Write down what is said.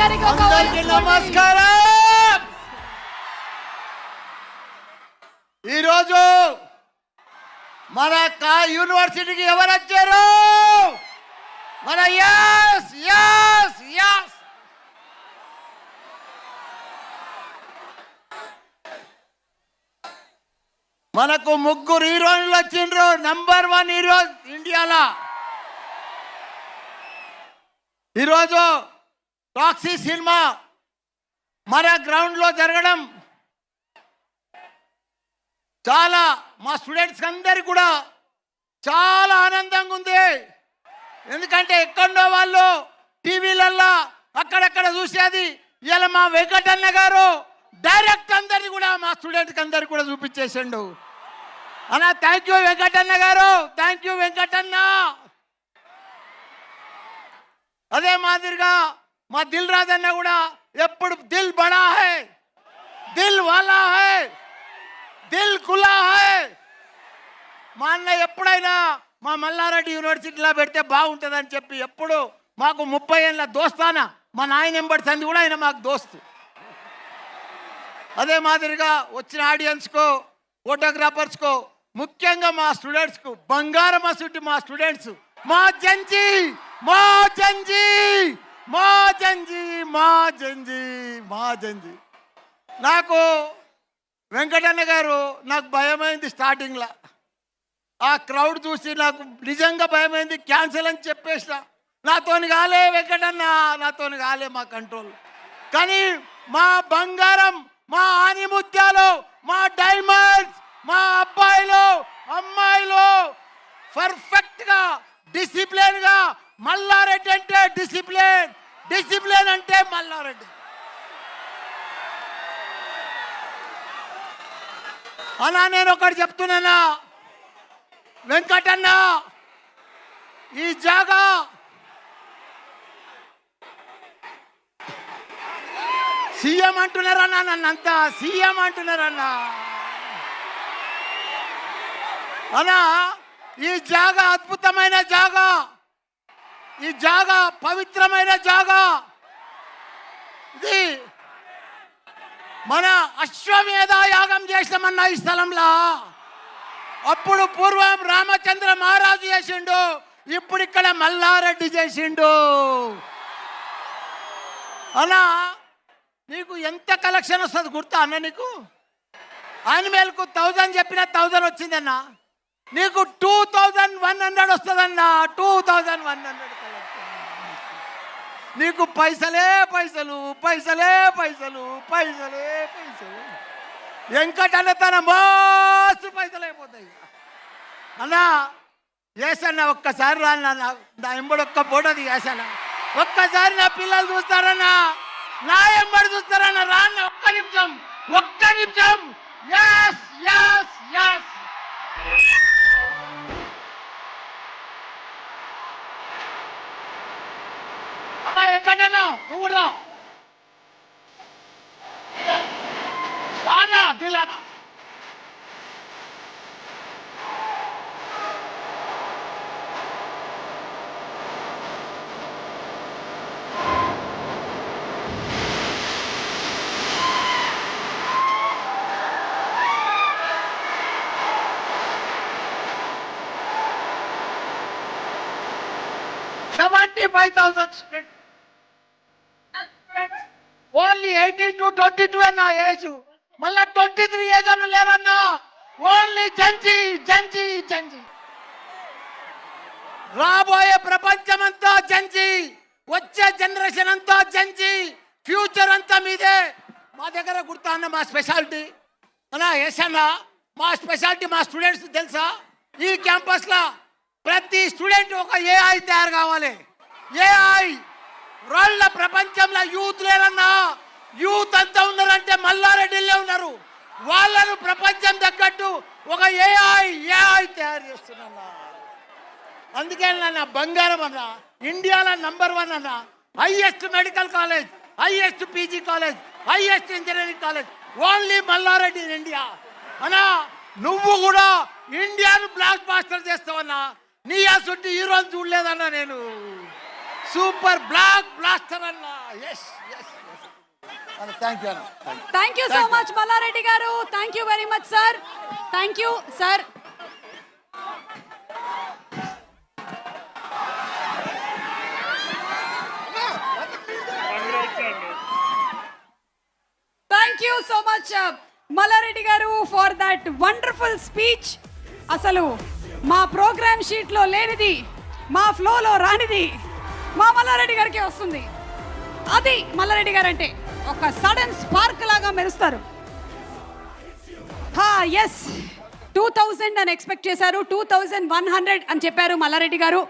గారికి ఒక అందరికీ నమస్కారం. ఈరోజు మన యూనివర్సిటీకి ఎవరు వచ్చారు? మన యస్ యస్ యస్ మనకు ముగ్గురు హీరోయిన్లు వచ్చిండ్రు. నంబర్ 1 హీరో ఇండియాలో. ఈరోజు టాక్సీ సినిమా మన గ్రౌండ్లో జరగడం చాలా మా స్టూడెంట్స్ అందరికి కూడా చాలా ఆనందంగా ఉంది. ఎందుకంటే ఎక్కడో వాళ్ళు టీవీలల్లో అక్కడక్కడ చూసేది ఇలా మా వెంకటన్న గారు డైరెక్ట్ అందరినీ కూడా మా స్టూడెంట్కి అందరికి కూడా చూపించేసిండు. అలా థ్యాంక్ యూ వెంకటన్న గారు, థ్యాంక్ యూ వెంకటన్న. అదే మాదిరిగా మా దిల్ రాజు అన్న కూడా ఎప్పుడు దిల్ బడా హై, దిల్ వాలా హై, దిల్ ఖులా హై. మా అన్న ఎప్పుడైనా మా మల్లారెడ్డి యూనివర్సిటీలో పెడితే బాగుంటుందని చెప్పి ఎప్పుడు మాకు 30 ఏళ్ళ దోస్తానా మా నాయన ఎంబడి సంది కూడా ఆయన మాకు దోస్తు. అదే మాదిరిగా వచ్చిన ఆడియన్స్కో ఫోటోగ్రాఫర్స్కో ముఖ్యంగా మా స్టూడెంట్స్కు బంగారం అసుటి మా స్టూడెంట్స్ మా జంజీ మా జంజీ మా జంజీ మా జంజీ మా జంజీ. నాకు వెంకటన్న గారు నాకు భయమైంది స్టార్టింగ్లో. ఆ క్రౌడ్ చూసి నాకు నిజంగా భయమైంది. క్యాన్సిల్ అని చెప్పేసిన. నాతోని కాలే వెంకటన్న, నాతోని కాలే మా కంట్రోల్. కానీ మా బంగారం, మా ఆనిముత్యాలు, మా డైమండ్స్, మా అబ్బాయిలు అమ్మాయిలు పర్ఫెక్ట్గా డిసిప్లిన్గా మల్లారెడ్డి అంటే డిసిప్లిన్, డిసిప్లిన్ అంటే మల్లారెడ్డి. అలా నేను ఒకటి చెప్తున్నానా వెంకటన్న, ఈ జాగా సీఎం అంటున్నారన్నా, నన్నంతా సీఎం అంటున్నారన్నా. అన్నా ఈ జాగా అద్భుతమైన జాగా, ఈ జాగా పవిత్రమైన జాగా. ఇది మన అశ్వమేధ యాగం చేసినామన్నా ఈ స్థలంలో. అప్పుడు పూర్వం రామచంద్ర మహారాజు చేసిండు, ఇప్పుడు ఇక్కడ మల్లారెడ్డి చేసిండు. అన్నా నీకు ఎంత కలెక్షన్ వస్తుంది గుర్తా అన్న? నీకు యానిమల్కు 1000 చెప్పిన 1000 వచ్చిందన్న. నీకు 2100 వస్తుందన్న. 2100 నీకు పైసలే పైసలు, పైసలే పైసలు, పైసలే పైసలు. వెంకటన్న తన మస్తు పైసలు అయిపోతాయి అన్నా. వేసన్న ఒక్కసారి రా నా ఎంబడి ఒక్క ఫోటో దిగేసాన. ఒక్కసారి నా పిల్లలు చూస్తారన్నా, నా ఎంబడి చూస్తారన్నా. రాన్న ఒక్క నిమిషం, ఒక్క నిమిషం. Yes yes yes. ఎక్కడన్నా నువ్వు రా దిలానా. ఓన్లీ 18 to 22 అన్నా ఏజ్. మళ్ళా 23 ఏజ్ అన్న లేరన్నా. ఓన్లీ జంజీ జంజీ జంజీ. రాబోయే ప్రపంచం అంతా జంజీ, వచ్చే జనరేషన్ అంతా జంజీ, ఫ్యూచర్ అంతా మీదే. మా దగ్గర గుర్తా అన్న మా స్పెషాలిటీ అన్నా ఏసన్నా. మా స్పెషాలిటీ మా స్టూడెంట్స్ తెలుసా? ఈ క్యాంపస్లో ప్రతి స్టూడెంట్ ఒక ఏఐ తయారు కావాలి. ఏఐ వాళ్ళ ప్రపంచంలో యూత్ లేరన్నా. యూత్ అంతా ఉన్నారంటే మల్లారెడ్డిలో ఉన్నారు. వాళ్ళను ప్రపంచం తగ్గట్టు ఒక ఏఐ తయారు చేస్తున్నా. అందుకే నా బంగారం అన్న, ఇండియాలో నంబర్ 1 అన్న. Highest medical college, highest PG college, highest engineering college only Malla Reddy in India అన్నా. నువ్వు కూడా ఇండియాను బ్లాక్ బాస్టర్ చేస్తావన్నా. నీ అసలు హీరోని చూడలేదన్నా నేను. సూపర్ బ్లాక్ బ్లాస్టర్ అన్న. ఎస్ ఎస్ అన్న, థ్యాంక్ యూ అన్న. Thank you so much Malla Reddy గారు. Thank you very much sir. Thank you sir. Thank you so much Malla Reddy గారు ఫర్ దట్ వండర్ఫుల్ స్పీచ్. అసలు మా ప్రోగ్రామ్ షీట్లో లేనిది, మా ఫ్లోలో రానిది మా మల్లారెడ్డి గారికి వస్తుంది. అది మల్లారెడ్డి గారు అంటే ఒక సడన్ స్పార్క్ లాగా మెరుస్తారు. ఎస్ 2000 అని ఎక్స్పెక్ట్ చేశారు, 2100 అని చెప్పారు మల్లారెడ్డి గారు.